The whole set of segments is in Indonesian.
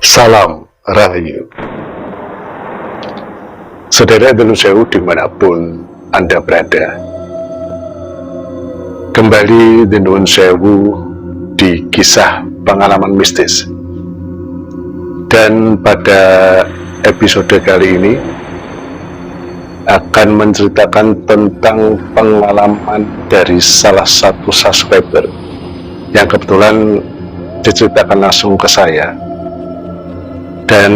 Salam Rahayu. Saudara Nuwun Sewu dimanapun Anda berada, kembali di Nuwun Sewu di kisah pengalaman mistis. Dan pada episode kali ini akan menceritakan tentang pengalaman dari salah satu subscriber yang kebetulan diceritakan langsung ke saya. Dan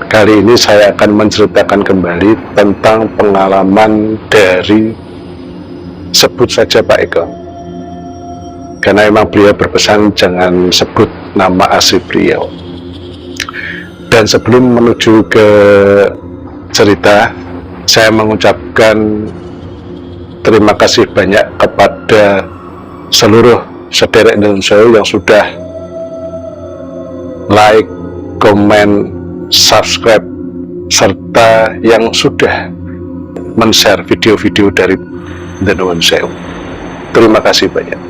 kali ini saya akan menceritakan kembali tentang pengalaman dari, sebut saja Pak Eko, karena memang beliau berpesan jangan sebut nama asli beliau. Dan sebelum menuju ke cerita, saya mengucapkan terima kasih banyak kepada seluruh sederek Nuwun Sewu yang sudah like, komen, subscribe, serta yang sudah men-share video-video dari Nuwun Sewu. Terima kasih banyak.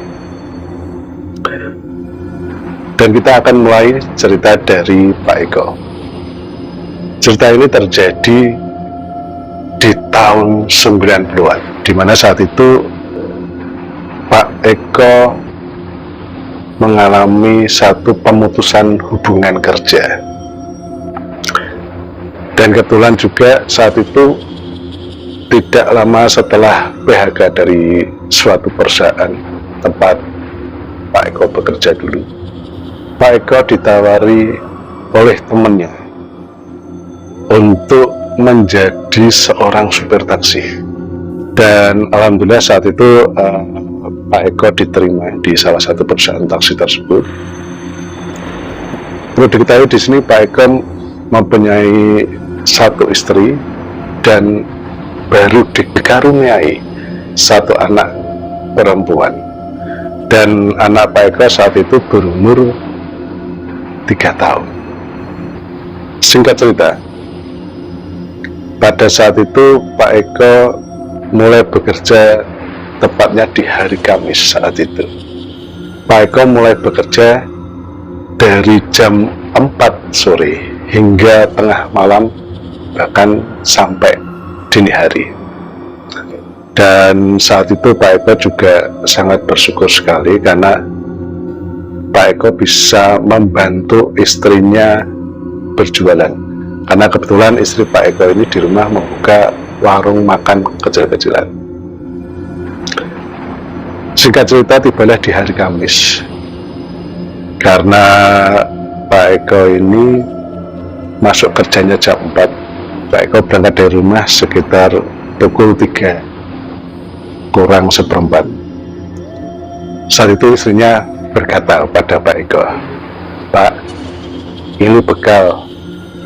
Dan kita akan mulai cerita dari Pak Eko. Cerita ini terjadi di tahun 90-an, di mana saat itu Pak Eko mengalami satu pemutusan hubungan kerja. Dan kebetulan juga saat itu tidak lama setelah PHK dari suatu perusahaan tempat Pak Eko bekerja dulu, Pak Eko ditawari oleh temannya untuk menjadi seorang supir taksi. Dan alhamdulillah saat itu Pak Eko diterima di salah satu perusahaan taksi tersebut. Perlu diketahui di sini Pak Eko mempunyai satu istri dan baru dikaruniai satu anak perempuan. Dan anak Pak Eko saat itu berumur 3 tahun. Singkat cerita, pada saat itu Pak Eko mulai bekerja tepatnya di hari Kamis saat itu. Pak Eko mulai bekerja dari jam 4 sore hingga tengah malam, bahkan sampai dini hari. Dan saat itu Pak Eko juga sangat bersyukur sekali karena Pak Eko bisa membantu istrinya berjualan. Karena kebetulan istri Pak Eko ini di rumah membuka warung makan kecil-kecilan. Singkat cerita, tibalah di hari Kamis. Karena Pak Eko ini masuk kerjanya jam 4, Pak Eko berangkat dari rumah sekitar pukul 3 kurang seperempat. Saat itu istrinya berkata kepada Pak Eko, "Pak, ini bekal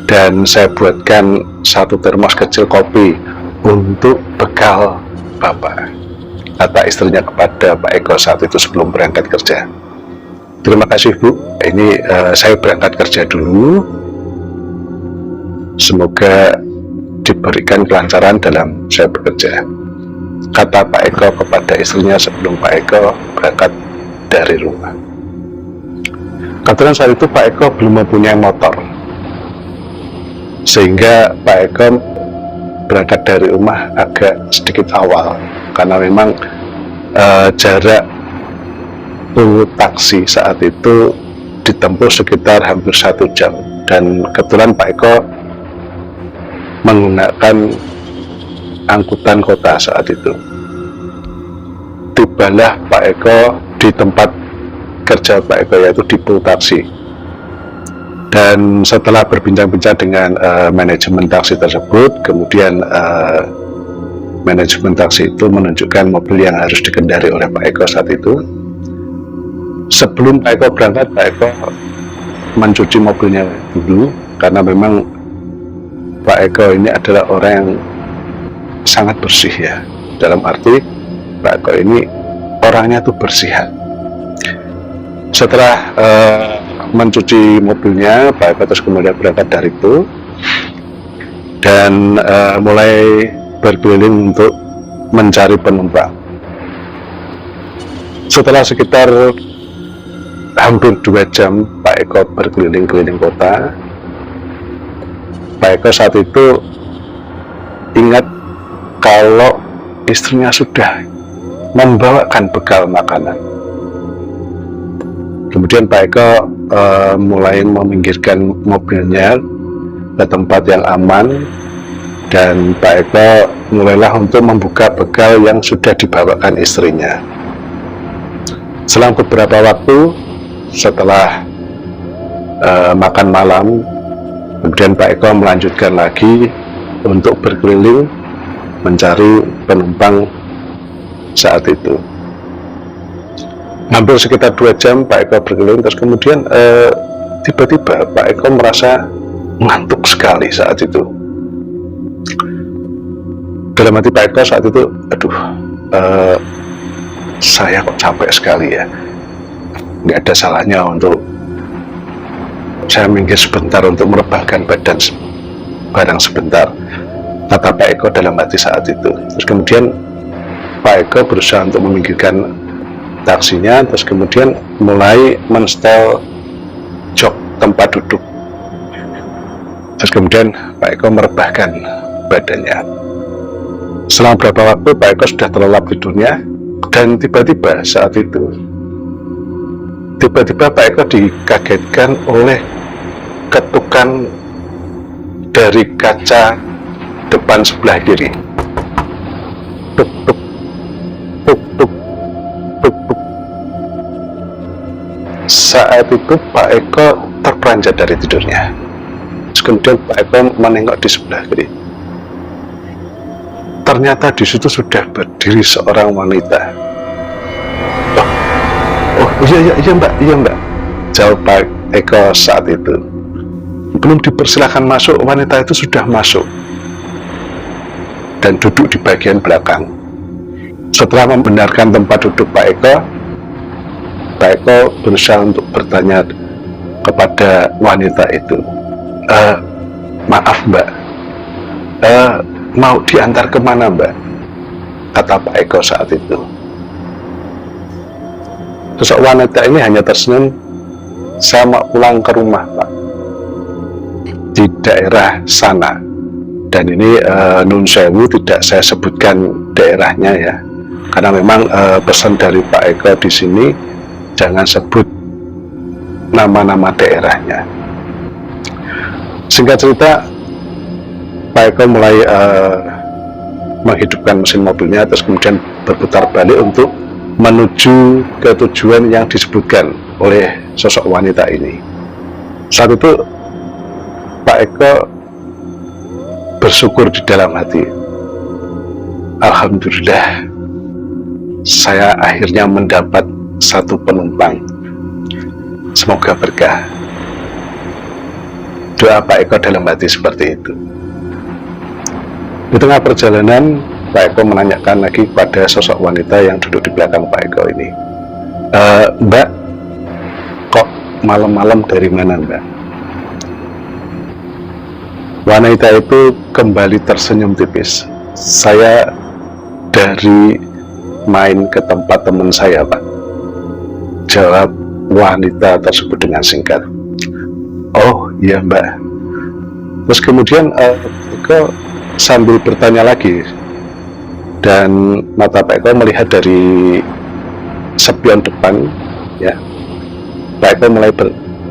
dan saya buatkan satu termos kecil kopi untuk bekal Bapak," kata istrinya kepada Pak Eko saat itu sebelum berangkat kerja. "Terima kasih Bu, ini saya berangkat kerja dulu. Semoga diberikan kelancaran dalam saya bekerja," kata Pak Eko kepada istrinya sebelum Pak Eko berangkat dari rumah. Kebetulan saat itu Pak Eko belum mempunyai motor, sehingga Pak Eko berangkat dari rumah agak sedikit awal karena memang jarak tunggu taksi saat itu ditempuh sekitar hampir 1 jam. Dan kebetulan Pak Eko menggunakan angkutan kota saat itu. Tibalah Pak Eko di tempat kerja Pak Eko, yaitu di pool taksi. Dan setelah berbincang-bincang dengan manajemen taksi tersebut, kemudian manajemen taksi itu menunjukkan mobil yang harus dikendari oleh Pak Eko saat itu. Sebelum Pak Eko berangkat, Pak Eko mencuci mobilnya dulu, karena memang Pak Eko ini adalah orang yang sangat bersih ya. Dalam arti Pak Eko ini orangnya tuh bersihan. Setelah mencuci mobilnya, Pak Eko terus kemudian berangkat dari itu dan mulai berkeliling untuk mencari penumpang. Setelah sekitar hampir 2 jam Pak Eko berkeliling-keliling kota, Pak Eko saat itu ingat kalau istrinya sudah membawakan bekal makanan. Kemudian Pak Eko mulai meminggirkan mobilnya ke tempat yang aman, dan Pak Eko mulailah untuk membuka bekal yang sudah dibawakan istrinya. Selang beberapa waktu setelah makan malam, kemudian Pak Eko melanjutkan lagi untuk berkeliling mencari penumpang saat itu. Hampir sekitar 2 jam Pak Eko berkeliling, terus kemudian tiba-tiba Pak Eko merasa ngantuk sekali saat itu. Dalam hati Pak Eko saat itu, aduh, saya kok capek sekali ya, nggak ada salahnya untuk saya minggir sebentar untuk merebahkan badan barang sebentar, kata Pak Eko dalam hati saat itu. Terus kemudian Pak Eko berusaha untuk meminggirkan taksinya, terus kemudian mulai menstel jok tempat duduk. Terus kemudian Pak Eko merebahkan badannya. Selang beberapa waktu Pak Eko sudah terlelap tidurnya, dan tiba-tiba saat itu Pak Eko dikagetkan oleh ketukan dari kaca depan sebelah kiri. Tuk tuk tuk tuk tuk tuk. Saat itu Pak Eko terperanjat dari tidurnya. Terus kemudian Pak Eko menengok di sebelah kiri. Ternyata di situ sudah berdiri seorang wanita. Oh iya mbak, jawab Pak Eko saat itu. Belum dipersilahkan masuk, wanita itu sudah masuk dan duduk di bagian belakang. Setelah membenarkan tempat duduk Pak Eko berusaha untuk bertanya kepada wanita itu, maaf mbak, mau diantar kemana mbak? Kata Pak Eko saat itu. Sosok wanita ini hanya tersenyum, saya mau pulang ke rumah pak, di daerah sana. Dan ini Nun Sewu, tidak saya sebutkan daerahnya ya, karena memang pesan dari Pak Eko di sini jangan sebut nama-nama daerahnya. Singkat cerita, Pak Eko mulai menghidupkan mesin mobilnya, terus kemudian berputar balik untuk menuju ke tujuan yang disebutkan oleh sosok wanita ini. Saat itu Pak Eko bersyukur di dalam hati, alhamdulillah saya akhirnya mendapat satu penumpang, semoga berkah. Doa Pak Eko dalam hati seperti itu. Di tengah perjalanan Pak Eko menanyakan lagi kepada sosok wanita yang duduk di belakang Pak Eko ini, mbak, kok malam-malam dari mana mbak? Wanita itu kembali tersenyum tipis, saya dari main ke tempat teman saya pak, jawab wanita tersebut dengan singkat. Oh iya mbak. Terus kemudian Eko sambil bertanya lagi, dan mata Pak Eko melihat dari spion depan ya. Pak Eko mulai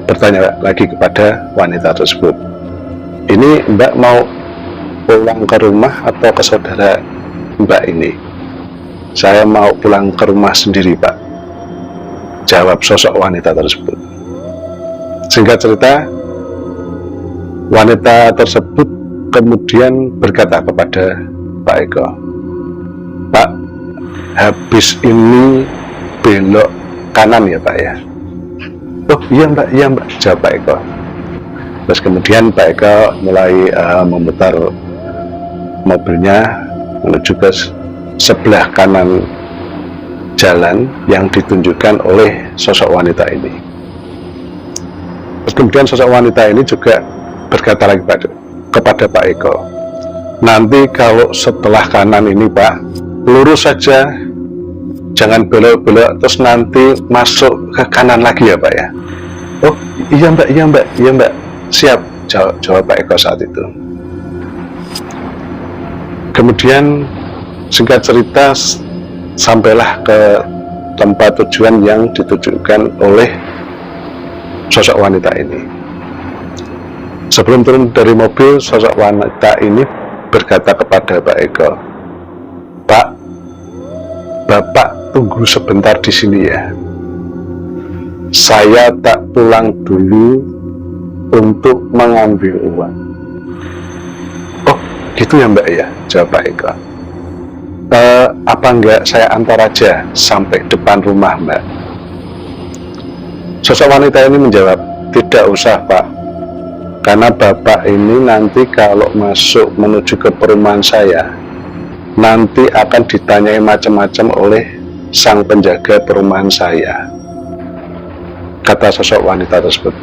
bertanya lagi kepada wanita tersebut, ini mbak mau pulang ke rumah atau ke saudara mbak ini? Saya mau pulang ke rumah sendiri pak, jawab sosok wanita tersebut. Singkat cerita, wanita tersebut kemudian berkata kepada Pak Eko, Pak, habis ini belok kanan ya Pak ya? Oh iya mbak, jawab Pak Eko. Terus kemudian Pak Eko mulai memutar mobilnya menuju ke sebelah kanan jalan yang ditunjukkan oleh sosok wanita ini. Terus kemudian sosok wanita ini juga berkata lagi kepada Pak Eko, nanti kalau setelah kanan ini Pak, lurus saja, jangan belok-belok, terus nanti masuk ke kanan lagi ya Pak ya? Oh iya mbak, siap, jawab Pak Eko saat itu. Kemudian singkat cerita sampailah ke tempat tujuan yang ditujukan oleh sosok wanita ini. Sebelum turun dari mobil, sosok wanita ini berkata kepada Pak Eko, "Pak, Bapak tunggu sebentar di sini ya. Saya tak pulang dulu untuk mengambil uang." "Oh gitu ya Mbak ya," jawab Pak Eko. Apa enggak saya antar aja sampai depan rumah Mbak?" Sosok wanita ini menjawab, "Tidak usah Pak, karena Bapak ini nanti kalau masuk menuju ke perumahan saya, nanti akan ditanyai macam-macam oleh sang penjaga perumahan saya," kata sosok wanita tersebut.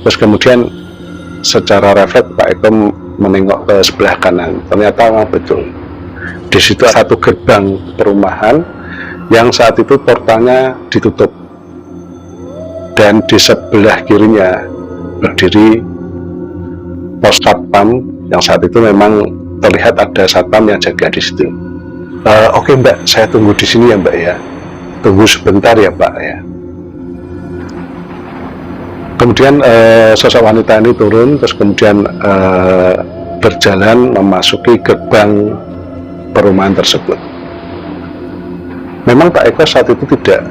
Terus kemudian secara refleks Pak Eko menengok ke sebelah kanan. Ternyata memang betul, di situ ada satu gerbang perumahan yang saat itu portalnya ditutup, dan di sebelah kirinya berdiri pos satpam yang saat itu memang terlihat ada satpam yang jaga di situ. "Oke Mbak, saya tunggu di sini ya Mbak ya. Tunggu sebentar ya Pak ya." Kemudian sosok wanita ini turun, terus kemudian berjalan memasuki gerbang perumahan tersebut. Memang Pak Eko saat itu tidak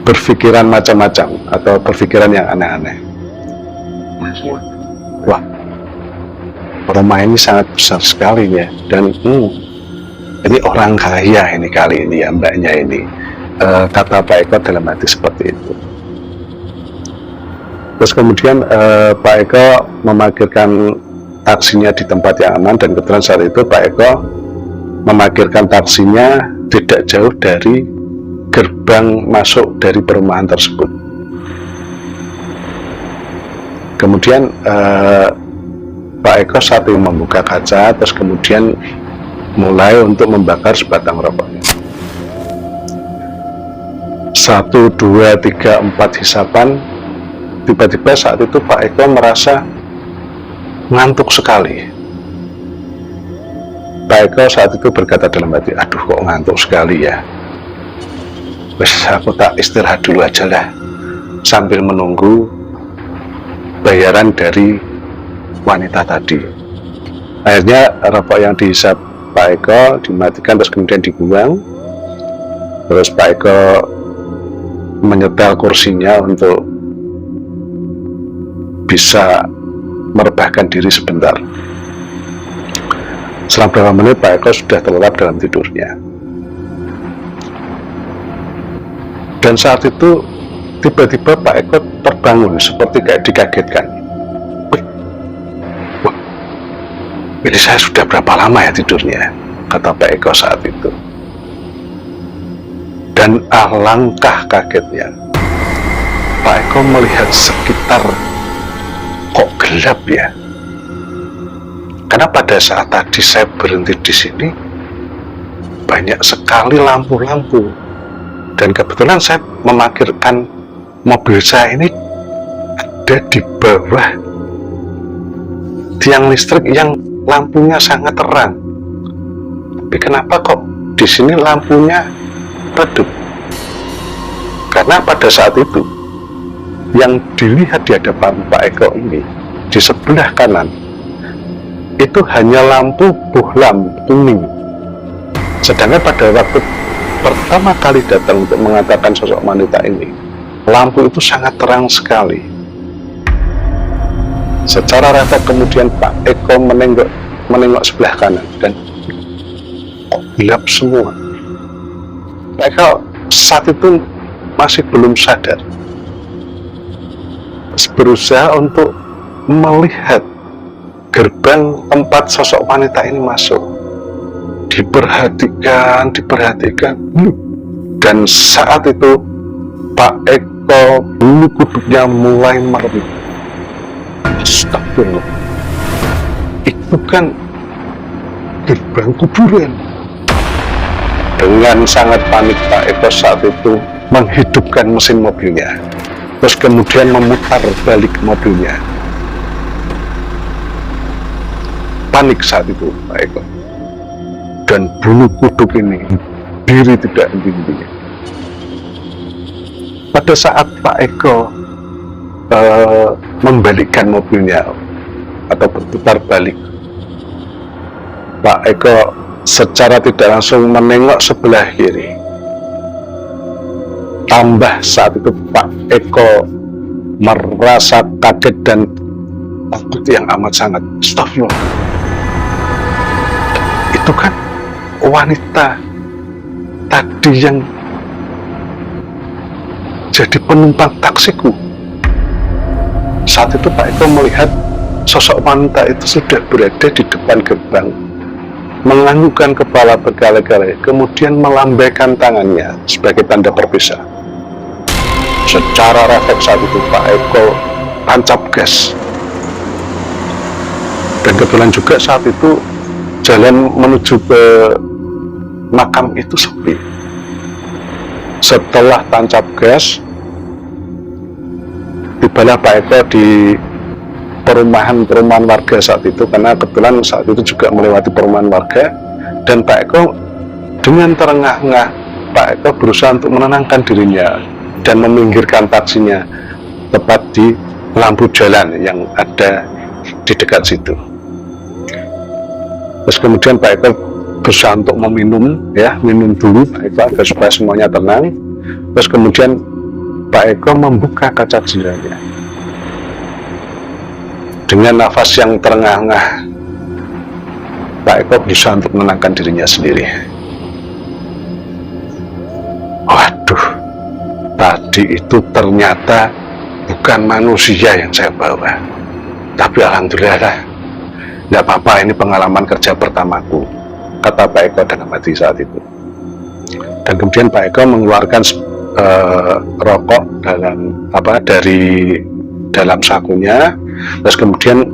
berpikiran macam-macam atau berpikiran yang aneh-aneh. Wah, rumah ini sangat besar sekali ya, dan ini orang kaya ini kali ini ya mbaknya ini, kata Pak Eko dalam hati seperti itu. Terus kemudian Pak Eko memarkirkan taksinya di tempat yang aman, dan kebetulan saat itu Pak Eko memarkirkan taksinya tidak jauh dari gerbang masuk dari perumahan tersebut. Kemudian Pak Eko saat itu membuka kaca, terus kemudian mulai untuk membakar sebatang rokoknya. 1, 2, 3, 4 hisapan. Tiba-tiba saat itu Pak Eko merasa ngantuk sekali. Pak Eko saat itu berkata dalam hati, "Aduh kok ngantuk sekali ya. Wes aku tak istirahat dulu aja lah, sambil menunggu bayaran dari wanita tadi." Akhirnya rokok yang dihisap Pak Eko dimatikan, terus kemudian dibuang. Terus Pak Eko menyetel kursinya untuk bisa merebahkan diri sebentar. Setelah beberapa menit Pak Eko sudah terlelap dalam tidurnya. Dan saat itu tiba-tiba Pak Eko terbangun seperti kayak dikagetkan. Wah, ini saya sudah berapa lama ya tidurnya, kata Pak Eko saat itu. Dan alangkah kagetnya Pak Eko melihat sekitar, kok gelap ya. Karena pada saat tadi saya berhenti di sini, banyak sekali lampu-lampu, dan kebetulan saya memarkirkan mobil saya ini ada di bawah tiang listrik yang lampunya sangat terang. Tapi kenapa kok di sini lampunya redup? Karena pada saat itu yang dilihat di hadapan Pak Eko ini, di sebelah kanan itu hanya lampu bohlam kuning. Sedangkan pada waktu pertama kali datang untuk mengatakan sosok wanita ini, lampu itu sangat terang sekali. Secara refleks kemudian Pak Eko menengok sebelah kanan, dan kok gelap semua. Pak Eko saat itu masih belum sadar, berusaha untuk melihat gerbang tempat sosok wanita ini masuk. Diperhatikan, dan saat itu Pak Eko bulu kuduknya mulai meremuk. Astagfirullah, itu kan gerbang kuburan. Dengan sangat panik Pak Eko saat itu menghidupkan mesin mobilnya, terus kemudian memutar balik mobilnya. Panik saat itu Pak Eko. dan bulu kuduk ini diri tidak henti-hentinya. Pada saat Pak Eko membalikkan mobilnya atau berputar balik, Pak Eko secara tidak langsung menengok sebelah kiri. Tambah saat itu Pak Eko merasa kaget dan takut yang amat sangat. Astagfirullah, itu kan wanita tadi yang jadi penumpang taksiku. Saat itu Pak Eko melihat sosok wanita itu sudah berada di depan gerbang, menganggukkan kepala berkali-kali, kemudian melambaikan tangannya sebagai tanda perpisahan. Secara refleks saat itu Pak Eko tancap gas, dan kebetulan juga saat itu jalan menuju ke makam itu sepi. Setelah tancap gas, tibalah Pak Eko di perumahan warga saat itu, karena kebetulan saat itu juga melewati perumahan warga, dan Pak Eko dengan terengah-engah Pak Eko berusaha untuk menenangkan dirinya dan meminggirkan taksinya tepat di lampu jalan yang ada di dekat situ. Terus kemudian Pak Eko berusaha untuk minum dulu Pak Eko agar supaya semuanya tenang. Terus kemudian Pak Eko membuka kaca jendelanya dengan nafas yang terengah-engah. Pak Eko berusaha untuk menenangkan dirinya sendiri. Waduh, tadi itu ternyata bukan manusia yang saya bawa, tapi alhamdulillah, tidak apa-apa, ini pengalaman kerja pertamaku, kata Pak Eko dengan hati saat itu. Dan kemudian Pak Eko mengeluarkan rokok dari dalam sakunya, terus kemudian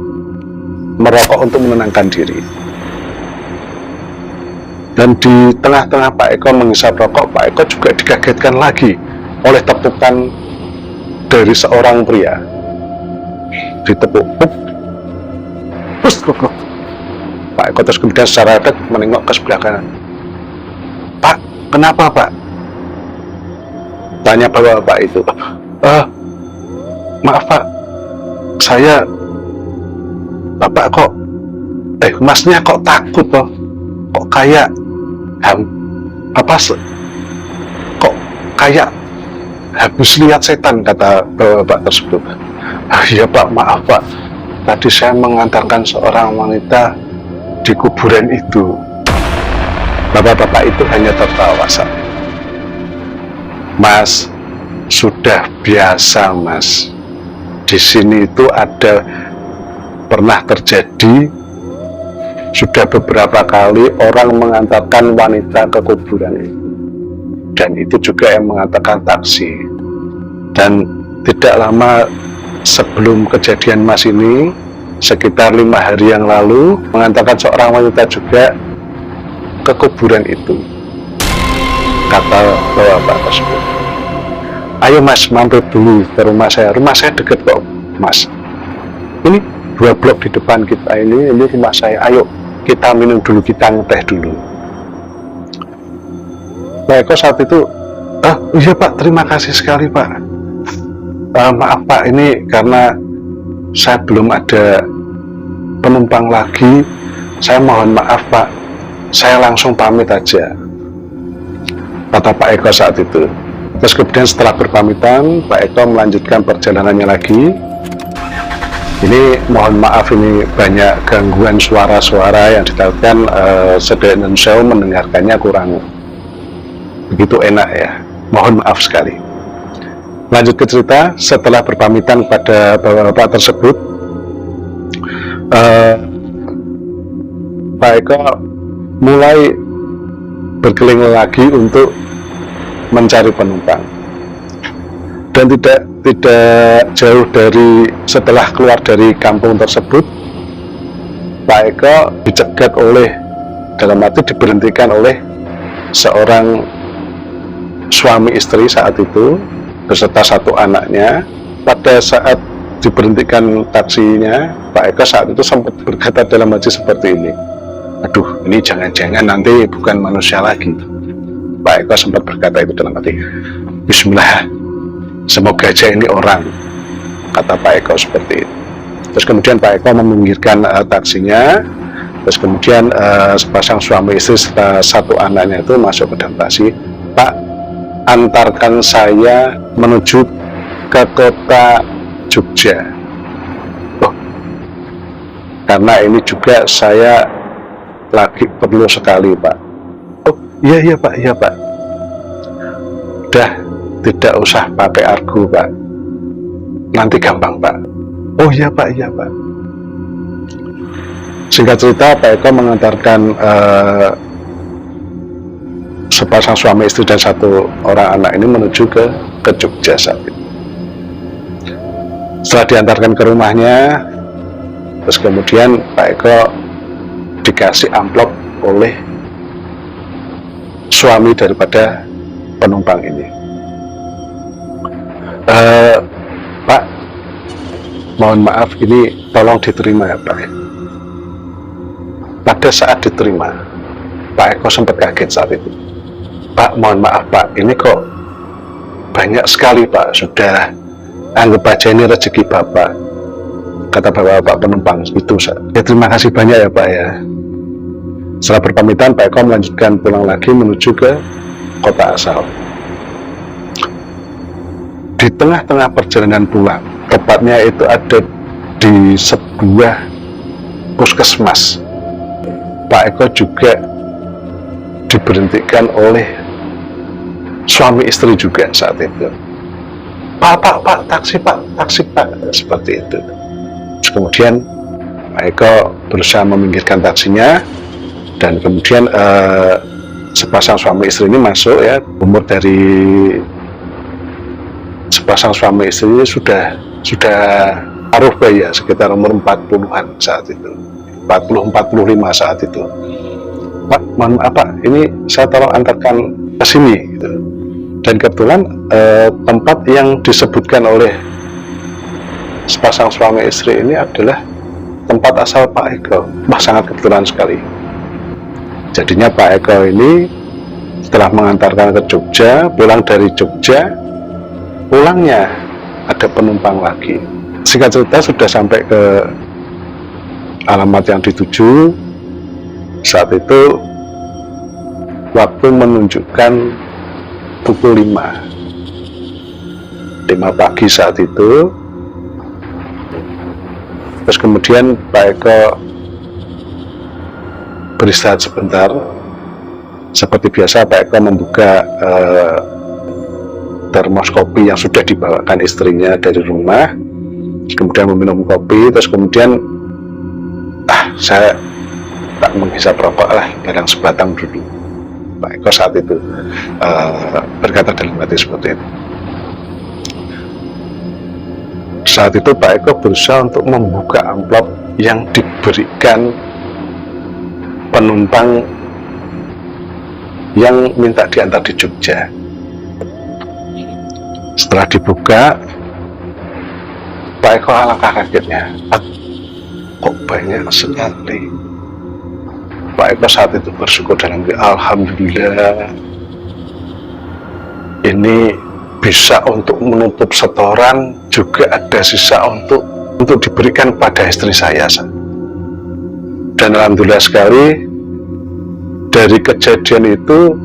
merokok untuk menenangkan diri. Dan di tengah-tengah Pak Eko menghisap rokok, Pak Eko juga dikagetkan lagi oleh tepukan dari seorang pria. Ditepuk, Pak Eko terus kemudian secara refleks menengok ke sebelah kanan. Pak, kenapa Pak? Tanya bapak itu. Maaf Pak, saya Bapak kok masnya kok takut toh? Kok kayak kok kayak habis lihat setan, kata bapak tersebut. Iya Pak, maaf Pak, tadi saya mengantarkan seorang wanita di kuburan itu. Bapak-bapak itu hanya tertawa saja. Mas, sudah biasa Mas. Di sini itu pernah terjadi, sudah beberapa kali orang mengantarkan wanita ke kuburan itu, dan itu juga yang mengantarkan taksi. Dan tidak lama sebelum kejadian Mas ini, sekitar 5 hari yang lalu, mengantarkan seorang wanita juga ke kuburan itu, kata bapak tersebut. Ayo Mas, mampir dulu ke rumah saya deket kok Mas, ini 2 blok di depan kita, ini rumah saya, ayo kita minum dulu, kita ngeteh dulu. Pak Eko saat itu, iya Pak, terima kasih sekali Pak. Maaf Pak, ini karena saya belum ada penumpang lagi, saya mohon maaf Pak, saya langsung pamit aja, kata Pak Eko saat itu. Terus kemudian setelah berpamitan, Pak Eko melanjutkan perjalanannya lagi. Ini mohon maaf, ini banyak gangguan suara-suara yang ditakutan sedaya Indonesia mendengarkannya kurang begitu enak ya, mohon maaf sekali. Lanjut ke cerita, setelah berpamitan pada bapak-bapak tersebut, Pak Eko mulai berkeliling lagi untuk mencari penumpang. Dan tidak jauh dari setelah keluar dari kampung tersebut, Pak Eko dicegat dalam arti diberhentikan oleh seorang suami istri saat itu beserta 1 anaknya. Pada saat diberhentikan taksinya, Pak Eko saat itu sempat berkata dalam hati seperti ini, aduh ini jangan-jangan nanti bukan manusia lagi. Pak Eko sempat berkata itu dalam hati, bismillah, semoga aja ini orang, kata Pak Eko seperti itu. Terus kemudian Pak Eko meminggirkan taksinya. Terus kemudian sepasang suami istri serta satu anaknya itu masuk ke dalam taksi. Pak, antarkan saya menuju ke kota Jogja. Oh, karena ini juga saya lagi perlu sekali, Pak. Oh, iya Pak, iya Pak. Udah, tidak usah pakai argo, Pak. Nanti gampang, Pak. Oh iya Pak, iya Pak. Singkat cerita, Pak Eko mengantarkan sepasang suami istri dan satu orang anak ini menuju ke Jogja saat itu. Setelah diantarkan ke rumahnya, terus kemudian Pak Eko dikasih amplop oleh suami daripada penumpang ini. Pak, mohon maaf, ini tolong diterima ya Pak. Pada saat diterima, Pak Eko sempat kaget saat itu. Pak, mohon maaf Pak, ini kok banyak sekali Pak, sudah anggap aja ini rezeki Bapak, kata Bapak penumpang itu. Ya terima kasih banyak ya Pak ya. Setelah berpamitan, Pak Eko melanjutkan pulang lagi menuju ke kota asal. Di tengah-tengah perjalanan pulang, tepatnya itu ada di sebuah puskesmas, Pak Eko juga diberhentikan oleh suami istri juga saat itu. Pak, taksi Pak, seperti itu. Terus kemudian Pak Eko berusaha meminggirkan taksinya, dan kemudian sepasang suami istri ini masuk ya. Umur dari sepasang suami istri ini sudah paruh bayi ya, sekitar umur 40-an saat itu, 40-45 saat itu. Pak, mohon maaf Pak, ini saya tolong antarkan ke sini gitu. Dan kebetulan tempat yang disebutkan oleh sepasang suami istri ini adalah tempat asal Pak Eko. Wah, sangat kebetulan sekali. Jadinya Pak Eko ini setelah mengantarkan ke Jogja, pulang dari Jogja, pulangnya ada penumpang lagi. Singkat cerita, sudah sampai ke alamat yang dituju. Saat itu waktu menunjukkan pukul 5 pagi saat itu. Terus kemudian Pak Eko beristirahat sebentar. Seperti biasa, Pak Eko membuka termos kopi yang sudah dibawakan istrinya dari rumah, kemudian meminum kopi. Terus kemudian saya tak menghisap rokok lah, barang sebatang dulu, Pak Eko saat itu berkata dalam hati seperti itu. Saat itu Pak Eko berusaha untuk membuka amplop yang diberikan penumpang yang minta diantar di Jogja. Setelah dibuka, Pak Eko alangkah kagetnya, kok banyak sekali. Pak Eko saat itu bersyukur dalam diri, alhamdulillah, ini bisa untuk menutup setoran, juga ada sisa untuk diberikan pada istri saya. Dan alhamdulillah sekali, dari kejadian itu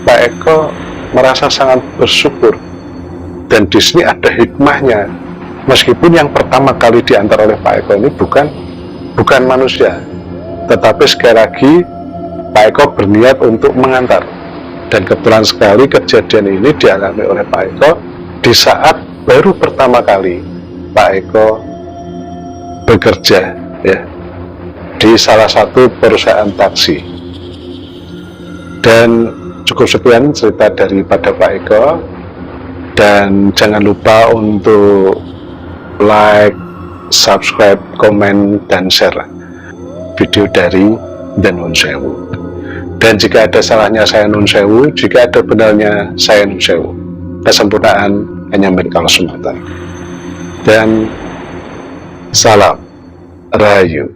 Pak Eko merasa sangat bersyukur. Dan di sini ada hikmahnya, meskipun yang pertama kali diantar oleh Pak Eko ini bukan manusia, tetapi sekali lagi Pak Eko berniat untuk mengantar. Dan kebetulan sekali kejadian ini dialami oleh Pak Eko di saat baru pertama kali Pak Eko bekerja ya, di salah satu perusahaan taksi. Dan cukup sekian cerita daripada Pak Eko. Dan jangan lupa untuk like, subscribe, komen, dan share video dari The Nun Sewu. Dan jika ada salahnya saya Nun Sewu, jika ada benarnya saya Nun Sewu. Kesempurnaan hanya milik Allah semata. Dan salam Rahayu.